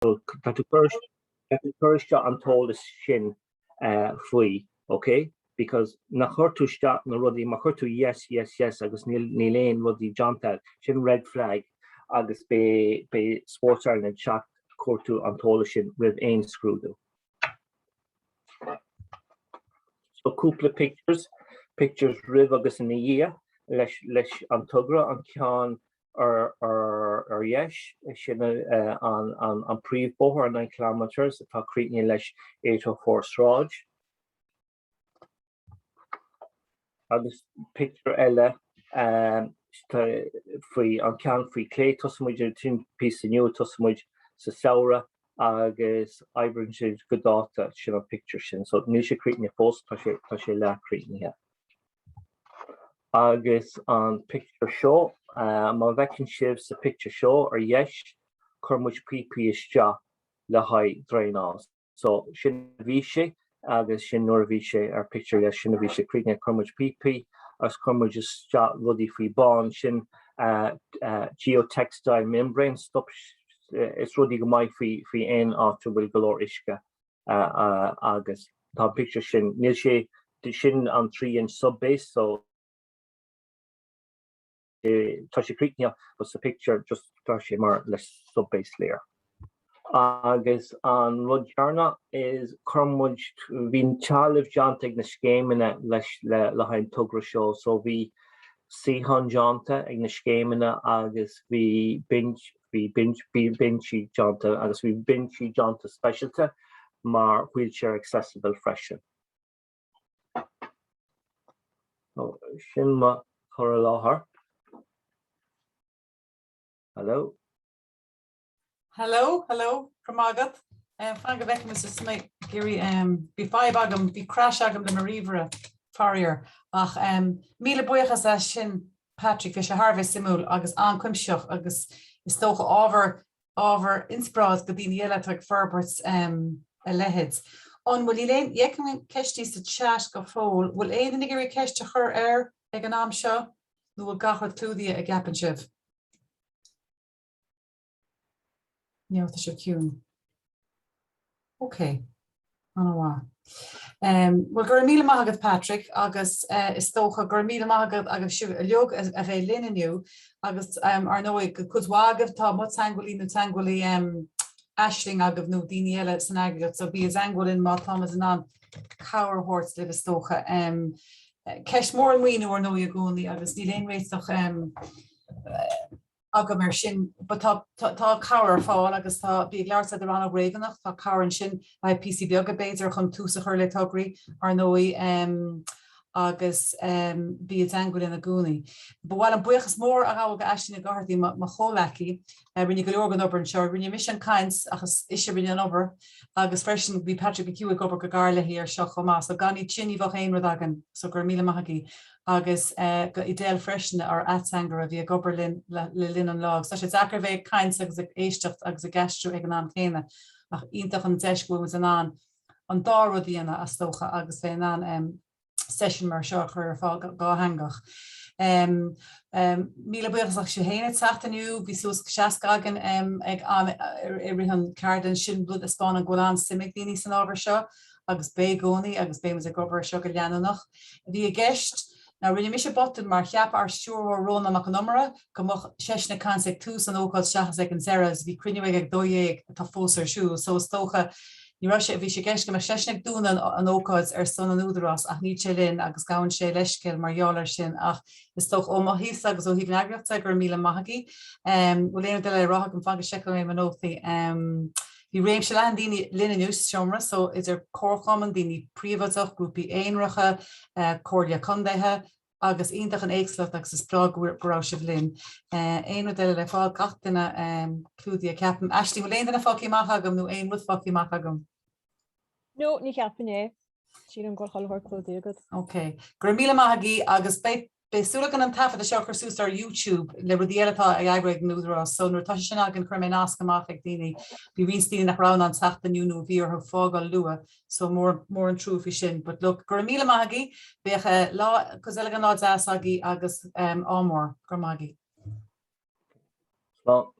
that the first an tolas shin fui, okay? Because na churtu sta na rudi ma churtu yes agus ni lane rudi janta shin red flag agus be Sports Ireland chat churtu an tolas shin with ein screwdo. So couple pictures riv agus in the year lesh an tugra an can or yesh shin an pre bohor 9 kilometers if creating lesh 804 straj. Agus picture ella free an can free clay tosmuid tin piece of new tosmuid sa saura agus ibrin good data shin a picture shin so new she creating a post tashe la creating here. Agus an picture show ma vekin shifts a picture show or yesh kurmuch PP is ja la high drainage. So shin vishe agus shin norvishe our picture yes shin vishe creating a kurmuch PP as kurmuch is ja ruddy free bond shin geotextile membrane stop it's ruddy my free en after will galore ishka agus that picture shin nilshe shin on 3-inch sub base so Tashi Creeknia was the picture just Tashi more less sub base layer. Agus an Rudjarna is Crumwich Vin Charliv Janta in the scheme in it Lahain Tugra show. So we see Han Janta in the scheme in it Agus we binge Janta Agus we binge Janta specialty mar wheelchair accessible freshen. So Shinma Coralahar. Hello. Hello, from Agat. Frank Beck, Mr. Smith, Gary, be 5 agam, be crash agam the Marivera Farrier. Ach, Mila Boyachas Shin Patrick Fisher Harvest Simul, Agus An Quimshoch, Agus is toch over Inspras, the Bini Electric Ferberts, Leheads. On will Elaine, Yekin Keshtis the Chash go foal, will Aiden the Gary Kesh to her air, Eganam Shaw, who will gahar Cludia a gap and shiv. Yeah, with the Shakun. Okay. Well, Gurmila Mahagat Patrick, August is Stocha, Gurmila Mahagat, August Lug as a Lininu, August Arnoy, Kuzwagav, Tom, what's Anguli, Nutanguli, Ashling, Agav, no Diniela, Sanagat, so be as Angulin, Ma Thomas and on Cower Horse, Live Stocha, Kesh more and we know or no Yaguni, August Elaine race of Agamer shin, but tá cower fall agus tá big large at the run of Ravenach, tá cower and shin by PC Bioga or come to Sahurle Togri or Noi agus be it angle in a goonie. But while I'm buichas more a how Ashton a Gardi Macholaki, when you go organ over and shore, when you mission kinds as issue in an over, agus fresh be Patrick Q over Gagarla here, Shachoma, so Gani Chinny Vahain Rodagan, so Gurmila Mahagi. Agus go idéal freisin ar atsanger a bhí goberlin lin an log. Such as acrave kinds of éistecht agus a gastro ag an am chéine ach ítach an deisgú was an dáró díana as tócha agus fé an session mar seo chuir fá gá hangach. Míle buchas ach sé héine tachtaniu, bhí sus seacagan ag rihan cardan sin blud a spáin an golan simig díní san ábhar seo agus bé gcónaí agus bé a gobar seo go leananach. Bhí a gceist now, when you miss a button, Mark Yap are sure or Rona Macanumera, come up Sheshna Kansek, two and Okot Shahzek and Zeras, be Crinweg Doye, Tafoser shoes, so Stocha, you rush it, Vishikesh, Sheshnik Dunan and Okots, or Son and Udros, Ahnichelin, Agasgown She Leshkel, Mariola Shin, Ah, the Stoch Omahisa, so he Nagraftek or Mila Mahagi, William de la Rock and Fangashekel Manothi, he range Landini Linus Shomra, so is there core common Dini Privatok, Groupie Einracha, Cordia Condeha, August Indach and Exlot, Axis Plug, Grouch of Lynn, Aino de la Fall Gachtina, Cludia Captain, Ashley, will end in a Focky Mahagam, no aim with Focky Mahagam. No, ni Captain, she don't go her Cludia good. Okay, Gramila Mahagi, August Bay. Besulagan and Tafa the Shocker Sustar YouTube, Liberdielata, Iagreg Nudra, so Nutashanak and Kremenaska Dini, be Winstein around on Sach the new Veer her fog on Lua, so more in true fishin. But look, Gramila Mahagi, Becha La Kozelagan Lods Asagi, Agus Amor, Gramagi. Well,